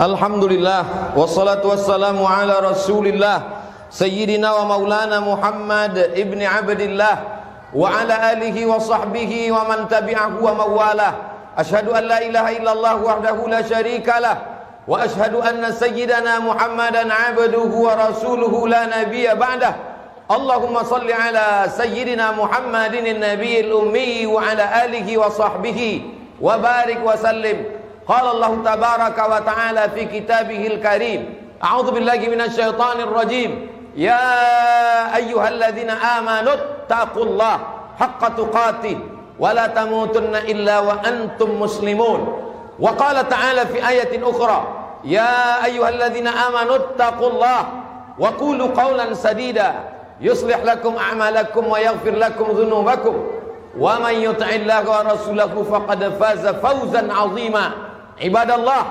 Alhamdulillah wassalatu wassalamu ala Rasulillah Sayyidina wa maulana Muhammad ibni Abdillah wa ala alihi wa sahbihi wa man tabi'ahu wa mawalah. Ashhadu an la ilaha illallah wahdahu la syarikalah wa ashhadu anna sayyidana Muhammadan abduhu wa rasuluhu la nabiyya ba'dah. Allahumma salli ala sayyidina Muhammadin an-nabiyil ummi wa ala alihi wa sahbihi wa barik wa sallim. Qala Allah tabaraka wa ta'ala fi kitabihil karim. A'udzu billahi minasyaitonir rajim. Ya ayyuhalladzina amanu taqullaha haqqa tuqatih wa la tamutunna illa wa antum muslimun. Wa qala ta'ala fi ayatin ukhra. Ya ayyuhalladzina amanu taqullaha wa qulu qawlan sadida yuslih lakum a'malakum wa yaghfir lakum dhunubakum. Wa man yuti'illaha wa rasulahu faqad faza fawzan 'azima. Ibadallah,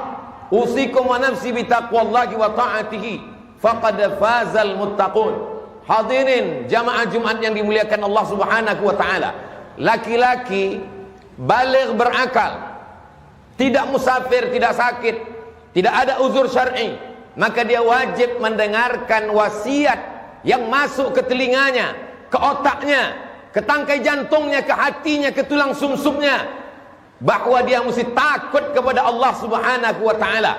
usikum wa nafsi bitaqwallahi wa ta'atihi faqad fazal muttaqun. Hadirin jamaah Jumat yang dimuliakan Allah Subhanahu wa taala. Laki-laki baligh berakal, tidak musafir, tidak sakit, tidak ada uzur syar'i, maka dia wajib mendengarkan wasiat yang masuk ke telinganya, ke otaknya, ke tangkai jantungnya, ke hatinya, ke tulang sumsumnya, bahwa dia mesti takut kepada Allah Subhanahu wa taala.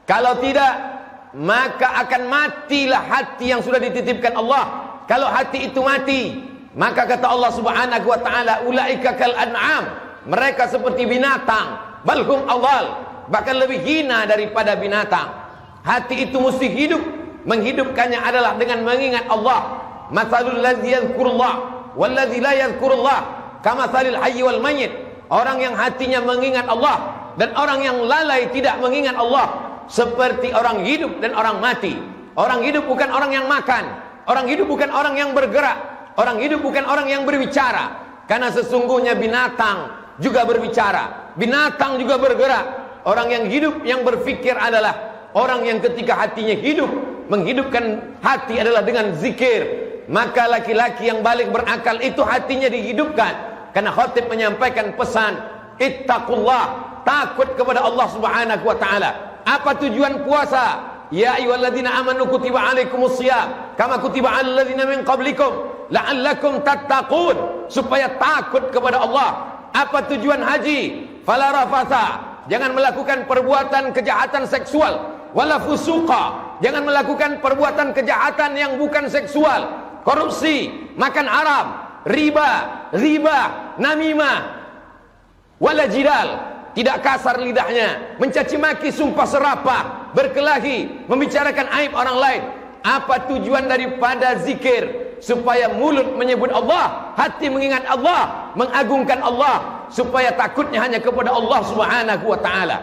Kalau tidak, maka akan matilah hati yang sudah dititipkan Allah. Kalau hati itu mati, maka kata Allah Subhanahu wa taala, ulaika kal an'am, mereka seperti binatang, balhum awal, bahkan lebih hina daripada binatang. Hati itu mesti hidup. Menghidupkannya adalah dengan mengingat Allah. Matsalul ladzi yadhkurullah wal ladzi la yadhkurullah kamatsalil hayy wal mayyit. Orang yang hatinya mengingat Allah dan orang yang lalai tidak mengingat Allah seperti orang hidup dan orang mati. Orang hidup bukan orang yang makan, orang hidup bukan orang yang bergerak, orang hidup bukan orang yang berbicara. Karena sesungguhnya binatang juga berbicara, binatang juga bergerak. Orang yang hidup, yang berfikir adalah orang yang ketika hatinya hidup. Menghidupkan hati adalah dengan zikir. Maka laki-laki yang balik berakal itu hatinya dihidupkan. Karena khatib menyampaikan pesan ittaqullah, takut kepada Allah Subhanahu wa taala. Apa tujuan puasa? Ya ayyuhalladzina amanu kutiba alaikumusiyam kama kutiba alal ladzina min qablikum la'allakum tattaqun, supaya takut kepada Allah. Apa tujuan haji? Fala rafatha, jangan melakukan perbuatan kejahatan seksual, wala fusuqa, jangan melakukan perbuatan kejahatan yang bukan seksual, korupsi, makan haram, riba, namimah, wala jidal, tidak kasar lidahnya, mencaci maki, sumpah serapah, berkelahi, membicarakan aib orang lain. Apa tujuan daripada zikir? Supaya mulut menyebut Allah, hati mengingat Allah, mengagungkan Allah, supaya takutnya hanya kepada Allah Subhanahu wa taala.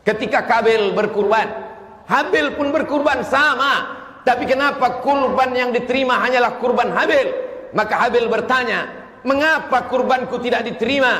Ketika Kabil berkurban, Habil pun berkurban sama. Tapi kenapa kurban yang diterima hanyalah kurban Habil? Maka Habil bertanya, mengapa kurbanku tidak diterima?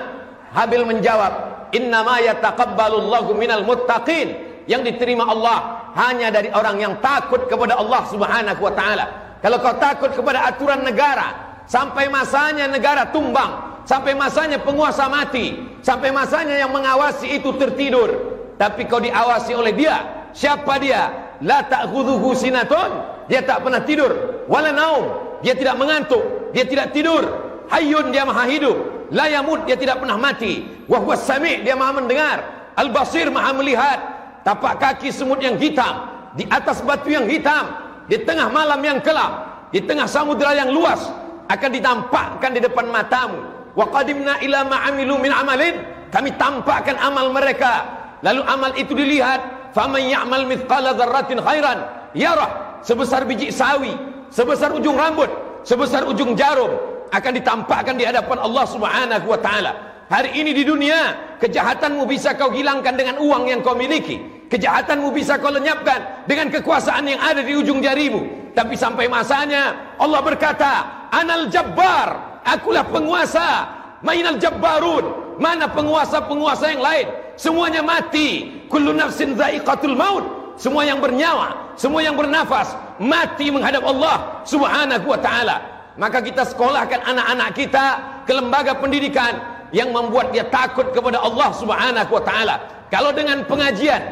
Habil menjawab, innama yataqabbalullahu minal muttaqin. Yang diterima Allah hanya dari orang yang takut kepada Allah Subhanahu wa taala. Kalau kau takut kepada aturan negara, sampai masanya negara tumbang, sampai masanya penguasa mati, sampai masanya yang mengawasi itu tertidur, tapi kau diawasi oleh dia. Siapa dia? La ta'khudhuhu sinatun, dia tak pernah tidur, wala naum, dia tidak mengantuk, dia tidak tidur. Hayyun, dia maha hidup. La yamut, dia tidak pernah mati. Wa huwas sami', dia maha mendengar. Al basir, maha melihat. Tapak kaki semut yang hitam, di atas batu yang hitam, di tengah malam yang gelap, di tengah samudera yang luas, akan ditampakkan di depan matamu. Wa qadimna ila ma 'amilu min amalin, kami tampakkan amal mereka. Lalu amal itu dilihat. Faman ya'mal mithqala dzarratin khairan yarah, sebesar biji sawi, sebesar ujung rambut, sebesar ujung jarum, akan ditampakkan di hadapan Allah Subhanahu wa taala. Hari ini di dunia, kejahatanmu bisa kau hilangkan dengan uang yang kau miliki. Kejahatanmu bisa kau lenyapkan dengan kekuasaan yang ada di ujung jarimu. Tapi sampai masanya Allah berkata, Anal Jabbar, akulah penguasa. Mainal Jabbarun, mana penguasa-penguasa yang lain? Semuanya mati. Kullu nafsin dha'iqatul maut, semua yang bernyawa, semua yang bernafas mati menghadap Allah Subhanahu wa taala. Maka kita sekolahkan anak-anak kita ke lembaga pendidikan yang membuat dia takut kepada Allah Subhanahu wa taala. Kalau dengan pengajian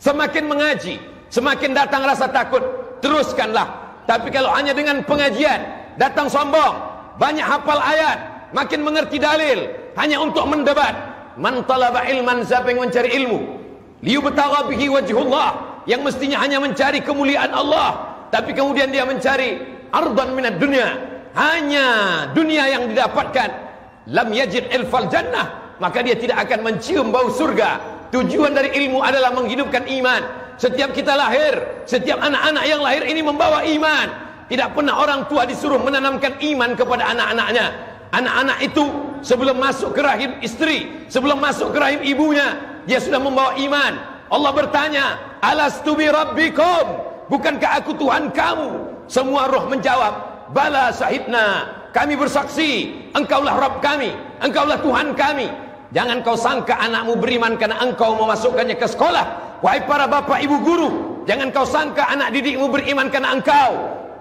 semakin mengaji, semakin datang rasa takut, teruskanlah. Tapi kalau hanya dengan pengajian, datang sombong, banyak hafal ayat, makin mengerti dalil, hanya untuk mendebat. Man talaba ilman, siapa yang mencari ilmu, liyubtagha bihi wajhullah, yang mestinya hanya mencari kemuliaan Allah, tapi kemudian dia mencari ardan minad dunya, hanya dunia yang didapatkan, lam yajid ilfal jannah, maka dia tidak akan mencium bau surga. Tujuan dari ilmu adalah menghidupkan iman. Setiap kita lahir, setiap anak-anak yang lahir ini membawa iman. Tidak pernah orang tua disuruh menanamkan iman kepada anak-anaknya. Anak-anak itu sebelum masuk ke rahim istri, sebelum masuk ke rahim ibunya, dia sudah membawa iman. Allah bertanya, alastu bi rabbikum, bukankah aku Tuhan kamu? Semua roh menjawab, bala syahidna, kami bersaksi, engkaulah Rabb kami, engkaulah Tuhan kami. Jangan kau sangka anakmu beriman karena engkau memasukkannya ke sekolah. Wahai para bapak ibu guru, jangan kau sangka anak didikmu beriman karena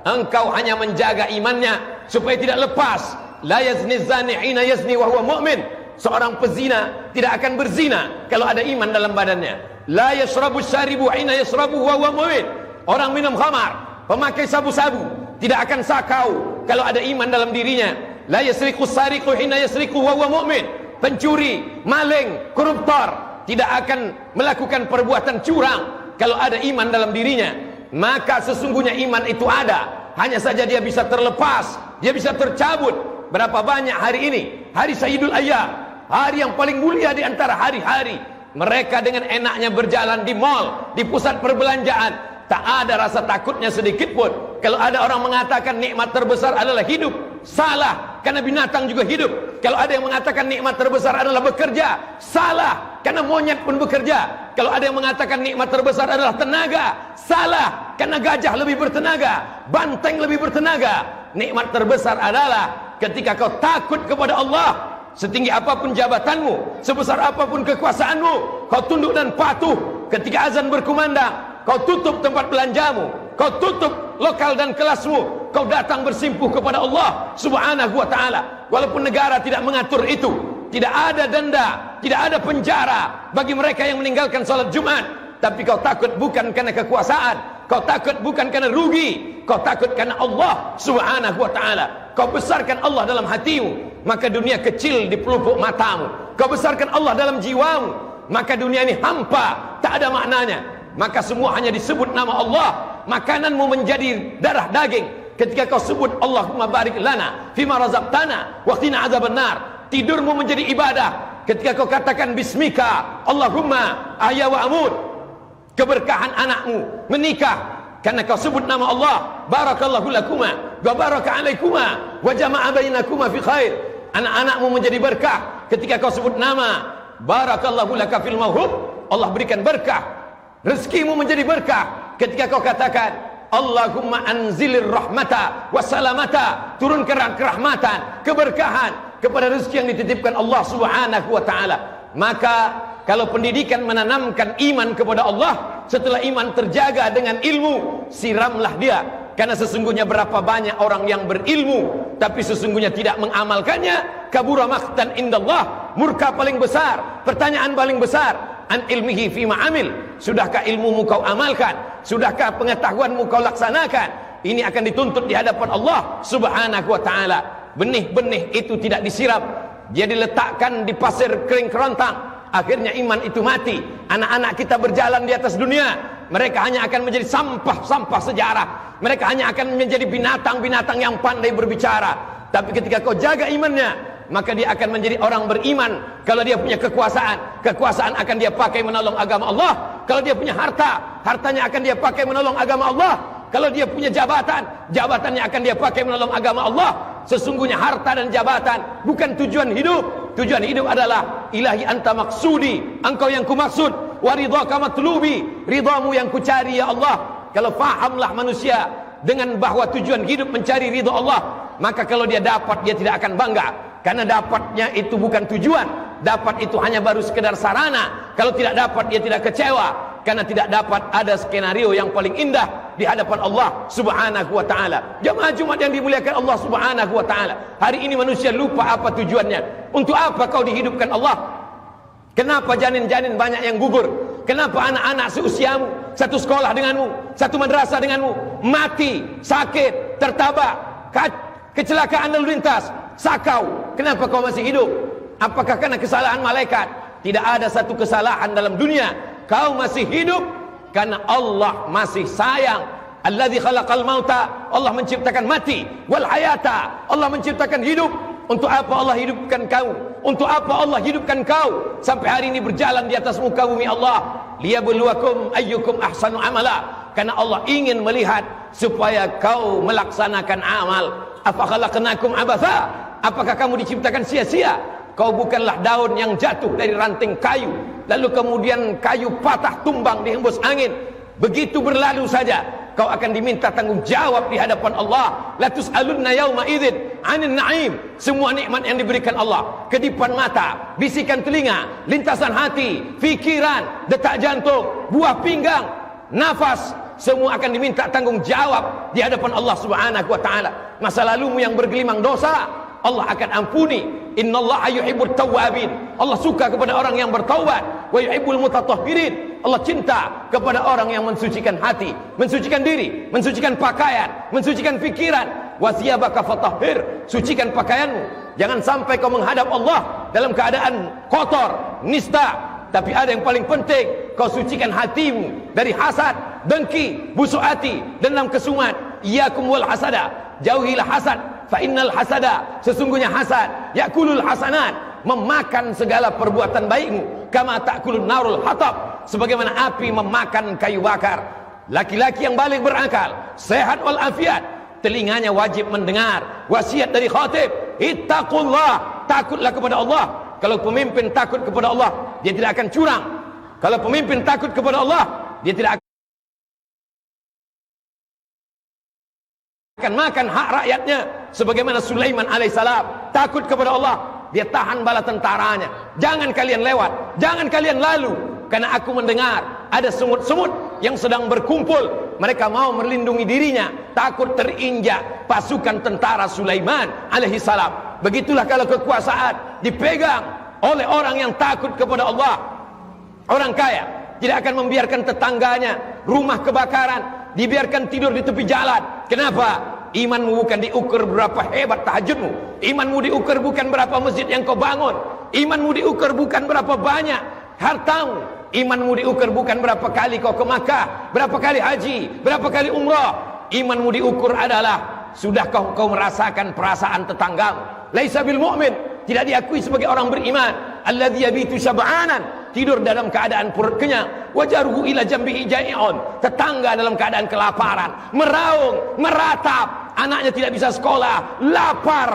engkau hanya menjaga imannya supaya tidak lepas. La yazni zani hina yazni wa huwa mu'min. Seorang pezina tidak akan berzina kalau ada iman dalam badannya. La yashrabu syaribu hina yashrabu wa huwa mu'min. Orang minum khamar, pemakai sabu-sabu, tidak akan sakau kalau ada iman dalam dirinya. La yasriqu sariqu hina yasriqu wa huwa mu'min. Pencuri, maling, koruptor tidak akan melakukan perbuatan curang kalau ada iman dalam dirinya. Maka sesungguhnya iman itu ada, hanya saja dia bisa terlepas, dia bisa tercabut. Berapa banyak hari ini, hari Sayyidul Ayyam, hari yang paling mulia di antara hari-hari. Mereka dengan enaknya berjalan di mal, di pusat perbelanjaan, tak ada rasa takutnya sedikit pun. Kalau ada orang mengatakan nikmat terbesar adalah hidup, salah, karena binatang juga hidup. Kalau ada yang mengatakan nikmat terbesar adalah bekerja, salah, karena monyet pun bekerja. Kalau ada yang mengatakan nikmat terbesar adalah tenaga, salah, karena gajah lebih bertenaga, banteng lebih bertenaga. Nikmat terbesar adalah ketika kau takut kepada Allah. Setinggi apapun jabatanmu, sebesar apapun kekuasaanmu, kau tunduk dan patuh. Ketika azan berkumandang, kau tutup tempat belanjamu, kau tutup lokal dan kelasmu, kau datang bersimpuh kepada Allah Subhanahu wa ta'ala. Walaupun negara tidak mengatur itu, tidak ada denda, tidak ada penjara bagi mereka yang meninggalkan salat Jumat. Tapi kau takut bukan karena kekuasaan, kau takut bukan karena rugi, kau takut karena Allah Subhanahu wa ta'ala. Kau besarkan Allah dalam hatimu, maka dunia kecil di pelupuk matamu. Kau besarkan Allah dalam jiwamu, maka dunia ini hampa, tak ada maknanya. Maka semua hanya disebut nama Allah. Makananmu menjadi darah daging ketika kau sebut Allahumma barik lana fima razaqtana wa qina azabannar. Tidurmu menjadi ibadah ketika kau katakan bismika Allahumma ahya wa amut. Keberkahan anakmu menikah karena kau sebut nama Allah. Barakallahu lakuma wa baraka alaikuma wa jama'a bainakuma fi khair. Anak-anakmu menjadi berkah ketika kau sebut nama barakallahu laka fil mawhub. Allah berikan berkah. Rezekimu menjadi berkah ketika kau katakan Allahumma anzilir rahmata wassalamata, turunkan kerahmatan, keberkahan kepada rezeki yang dititipkan Allah Subhanahu wa ta'ala. Maka kalau pendidikan menanamkan iman kepada Allah, setelah iman terjaga dengan ilmu, siramlah dia. Karena sesungguhnya berapa banyak orang yang berilmu tapi sesungguhnya tidak mengamalkannya. Kabura maqtan indallah, murka paling besar, pertanyaan paling besar. An ilmihi fima amil, sudahkah ilmumu kau amalkan? Sudahkah pengetahuanmu kau laksanakan? Ini akan dituntut di hadapan Allah Subhanahu wa ta'ala. Benih-benih itu tidak disiram, dia diletakkan di pasir kering kerontang, akhirnya iman itu mati. Anak-anak kita berjalan di atas dunia, mereka hanya akan menjadi sampah-sampah sejarah. Mereka hanya akan menjadi binatang-binatang yang pandai berbicara. Tapi ketika kau jaga imannya, maka dia akan menjadi orang beriman. Kalau dia punya kekuasaan, kekuasaan akan dia pakai menolong agama Allah. Kalau dia punya harta, hartanya akan dia pakai menolong agama Allah. Kalau dia punya jabatan, jabatannya akan dia pakai menolong agama Allah. Sesungguhnya harta dan jabatan bukan tujuan hidup. Tujuan hidup adalah ilahi anta maksudi, engkau yang kumaksud, wa ridhaka matlubi, ridhamu yang kucari ya Allah. Kalau fahamlah manusia dengan bahwa tujuan hidup mencari ridha Allah, maka kalau dia dapat, dia tidak akan bangga. Karena dapatnya itu bukan tujuan, dapat itu hanya baru sekedar sarana. Kalau tidak dapat, dia tidak kecewa, karena tidak dapat ada skenario yang paling indah di hadapan Allah Subhanahu wa ta'ala. Jamaah Jumat yang dimuliakan Allah Subhanahu wa ta'ala, hari ini manusia lupa apa tujuannya. Untuk apa kau dihidupkan Allah? Kenapa janin-janin banyak yang gugur? Kenapa anak-anak seusiamu, satu sekolah denganmu, satu madrasah denganmu, mati, sakit, tertabak, kecelakaan lalu lintas, sakau? Kenapa kau masih hidup? Apakah karena kesalahan malaikat? Tidak ada satu kesalahan dalam dunia. Kau masih hidup karena Allah masih sayang. Alladzi khalaqal mauta, Allah menciptakan mati, wal hayata, Allah menciptakan hidup. Untuk apa Allah hidupkan kau? Untuk apa Allah hidupkan kau sampai hari ini berjalan di atas muka bumi Allah? Liyabluwakum ayyukum ahsanu amala. Karena Allah ingin melihat supaya kau melaksanakan amal. Afa khalaqnakum abatha? Apakah kamu diciptakan sia-sia? Kau bukanlah daun yang jatuh dari ranting kayu, lalu kemudian kayu patah tumbang dihembus angin, begitu berlalu saja. Kau akan diminta tanggung jawab di hadapan Allah. La tus'alunna yauma idzin 'anil na'im. Semua nikmat yang diberikan Allah, kedipan mata, bisikan telinga, lintasan hati, fikiran, detak jantung, buah pinggang, nafas, semua akan diminta tanggung jawab di hadapan Allah Subhanahu wa taala. Masa lalumu yang bergelimang dosa, Allah akan ampuni. Innallaha yuhibbut tawwabin. Allah suka kepada orang yang bertaubat. Wa yuhibbul mutatahhirin. Allah cinta kepada orang yang mensucikan hati, mensucikan diri, mensucikan pakaian, mensucikan pikiran. Wa thiyabaka fatahhir. Sucikan pakaianmu. Jangan sampai kau menghadap Allah dalam keadaan kotor, nista. Tapi ada yang paling penting, kau sucikan hatimu dari hasad, dengki, busuk hati, dendam, kesumat. Iyyakum wal hasada. Jauhilah hasad. Fa innal hasada, sesungguhnya hasad, yakulul hasanat, memakan segala perbuatan baikmu. Kama ta'kulun narul hatab, sebagaimana api memakan kayu bakar. Laki-laki yang balik berakal, sehat wal afiat, telinganya wajib mendengar wasiat dari khatib. Ittaqullah, takutlah kepada Allah. Kalau pemimpin takut kepada Allah, dia tidak akan curang. Kalau pemimpin takut kepada Allah, dia tidak akan makan hak rakyatnya. Sebagaimana Sulaiman alaihissalam takut kepada Allah, dia tahan bala tentaranya. Jangan kalian lewat, jangan kalian lalu, karena aku mendengar ada semut-semut yang sedang berkumpul. Mereka mau melindungi dirinya, takut terinjak pasukan tentara Sulaiman alaihissalam. Begitulah kalau kekuasaan dipegang oleh orang yang takut kepada Allah. Orang kaya tidak akan membiarkan tetangganya rumah kebakaran, dibiarkan tidur di tepi jalan. Kenapa? Imanmu bukan diukur berapa hebat tahajudmu. Imanmu diukur bukan berapa masjid yang kau bangun. Imanmu diukur bukan berapa banyak hartamu. Imanmu diukur bukan berapa kali kau ke Makkah, berapa kali haji, berapa kali umrah. Imanmu diukur adalah sudahkah kau merasakan perasaan tetanggamu. Laisa bil mu'min, tidak diakui sebagai orang beriman. Alladzi yabitu syab'anan, tidur dalam keadaan perut kenyang. Wajaruhu ila jambihi jai'un, tetangga dalam keadaan kelaparan, meraung, meratap. Anaknya tidak bisa sekolah, lapar,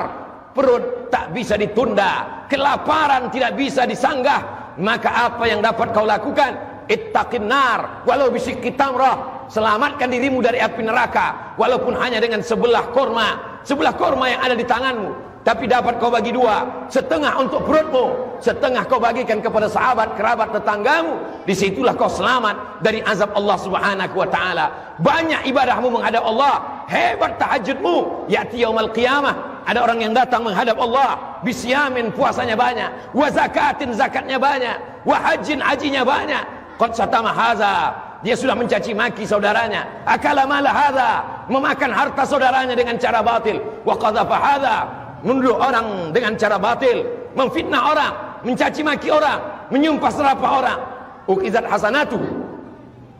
perut tak bisa ditunda, kelaparan tidak bisa disanggah. Maka apa yang dapat kau lakukan? Ittaqin nar walau bisikki tamrah. Selamatkan dirimu dari api neraka walaupun hanya dengan sebelah korma yang ada di tanganmu. Tapi dapat kau bagi dua, setengah untuk perutmu, setengah kau bagikan kepada sahabat, kerabat, tetanggamu. Disitulah kau selamat dari azab Allah Subhanahu wa ta'ala. Banyak ibadahmu menghadap Allah, hebat tahajudmu. Ya'ti yaumal qiyamah, ada orang yang datang menghadap Allah, bisyamin, puasanya banyak, wa zakatin, zakatnya banyak, wa hajin, hajinya banyak. Qad satama hadza, dia sudah mencaci maki saudaranya. Akala mala hadza, memakan harta saudaranya dengan cara batil. Wa qadhafa hadza, menuduh orang dengan cara batil, memfitnah orang, mencaci maki orang, menyumpah serapah orang. Ukizat hasanatu,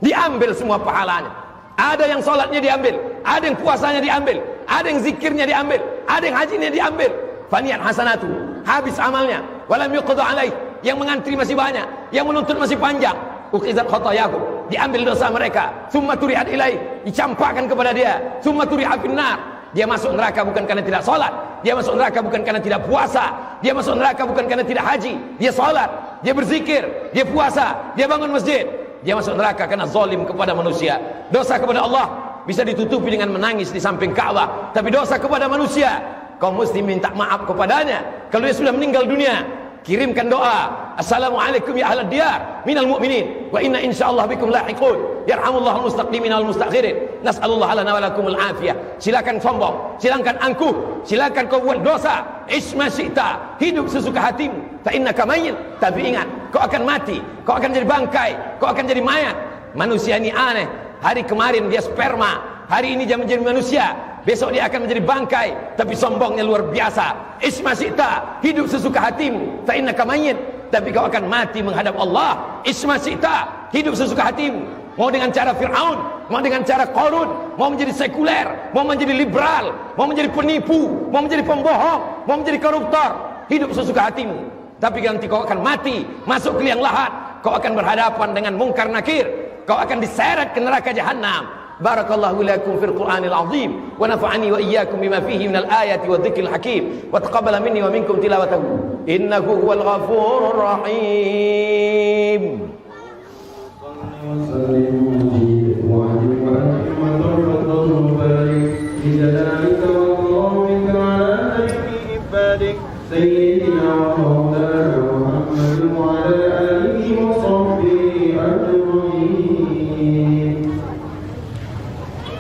diambil semua pahalanya. Ada yang sholatnya diambil, ada yang puasanya diambil, ada yang zikirnya diambil, ada yang hajinya diambil. Faniyat hasanatu, habis amalnya. Walam yuqda alaih, yang mengantri masih banyak, yang menuntut masih panjang. Ukizat khatayakum, diambil dosa mereka. Tsumma turihat ilaih, dicampakkan kepada dia. Tsumma turihat finnar, dia masuk neraka bukan karena tidak sholat, dia masuk neraka bukan karena tidak puasa, dia masuk neraka bukan karena tidak haji. Dia sholat, dia berzikir, dia puasa, dia bangun masjid. Dia masuk neraka karena zalim kepada manusia. Dosa kepada Allah bisa ditutupi dengan menangis di samping Ka'bah, tapi dosa kepada manusia kau mesti minta maaf kepadanya. Kalau dia sudah meninggal dunia, kirimkan doa, assalamualaikum ya ahlad diyar minal mu'minin wa inna insyaallah bikum lahiqun yarhamullahu mustaqdimin wal mustakhirin nas'alullah lana wa lakumul afiyah. Silakan sombong, silakan angkuh, silakan kau buat dosa, isma syi'ta, hidup sesuka hatimu, fa innaka mayyit. Tapi ingat, kau akan mati, kau akan jadi bangkai, kau akan jadi mayat. Manusia ini aneh. Hari kemarin dia sperma, hari ini dia menjadi manusia, besok dia akan menjadi bangkai. Tapi sombongnya luar biasa. Isma syi'ta, hidup sesuka hatimu, fa innaka mayyit, tapi kau akan mati menghadap Allah. Isma syi'ta, hidup sesuka hatimu. Mau dengan cara Fir'aun, mau dengan cara Qarun, mau menjadi sekuler, mau menjadi liberal, mau menjadi penipu, mau menjadi pembohong, mau menjadi koruptor. Hidup sesuka hatimu. Tapi nanti kau akan mati, masuk ke liang lahat. Kau akan berhadapan dengan mungkar nakir. Kau akan diseret ke neraka jahanam. Barakallahu lakum fil Qur'anil azim wa nafa'ani wa iyyakum bima fihi minal ayati wa dzikril hakim wa taqabbala minni wa minkum tilawatahu innahu huwal ghafurur rahim. سيدنا ومولانا محمد وعلى آله وصحبه أجمعين.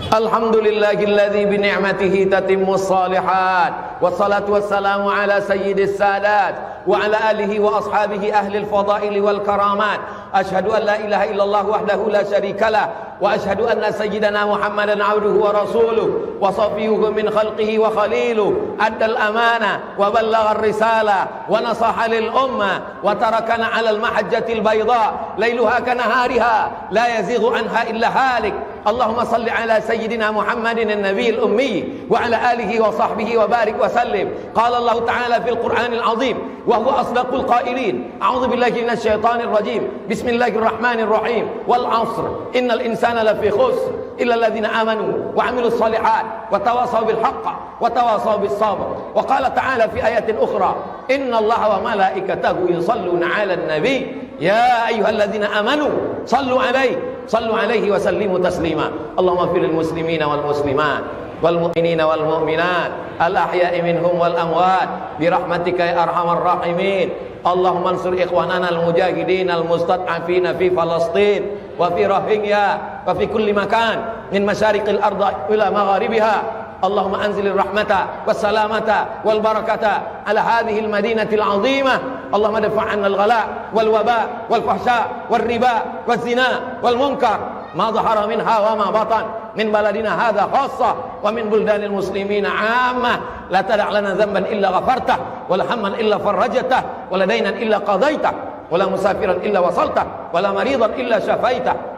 Alhamdulillahilladzi bi ni'matihi tatimmus shalihat. Wassalatu wassalamu ala sayyidis sadat wa ala alihi wa ashabihi ahli al-fadaili wal karamat. Asyhadu an la ilaha illallah wahdahu la syarikalah wa asyhadu anna sayyidana Muhammadan abduhu wa rasuluh wa safiyuhu min khalqihi wa khaliluh. Addal amana wa ballagha ar-risalah wa nasaha lil ummah wa tarakana 'alal mahajjatil bayda lailuha kanahariha la yazighu anha illa halik. Allahumma salli ala sayyidina Muhammadin an-nabiyil ummi wa ala alihi wa sahbihi wa barik wa sallim. Qala Allah ta'ala fil Qur'anil azim wa huwa asdaqul qailin. A'udzu billahi minasy syaithanir rajim. Bismillahirrahmanirrahim. Wal 'ashr innal insana lafi khusr illa alladziina amanu wa 'amilus shalihat wa tawasaw bil haqq wa tawasaw bis sabr. Wa qala ta'ala fi ayatin ukhra innallaha wa malaikatahu yusalluna 'alan nabiy ya ayyuhalladzina amanu sallu 'alaihi wa sallimu taslima. Allahumma fil muslimina wal muslimat wal mu'minina wal mu'minat al ahya'i minhum wal amwat bi rahmatika ya arhamar rahimin. Allahumma ansur ikhwanana al mujahidin al mustad'afina fi Falastin wa fi Rohingya wa fi kulli makan min masyariqil ardi ila magharibiha. Allahumma anzil rahmata was salamata wal barakata ala hadhihi al madinatil azimah. Allahumma dafa' 'anna al ghala wal waba wal fahsya wal riba waz zina wal munkar ma dhahara minha wa ma batan min baladina hadha khassa wa min buldanil muslimina 'ammah. La tada' lana dhanban illa ghafartah wa la hamman illa farajtah wa la daynan illa qadaytah wa la musafiran illa wasaltah wa la maridan illa shafaitah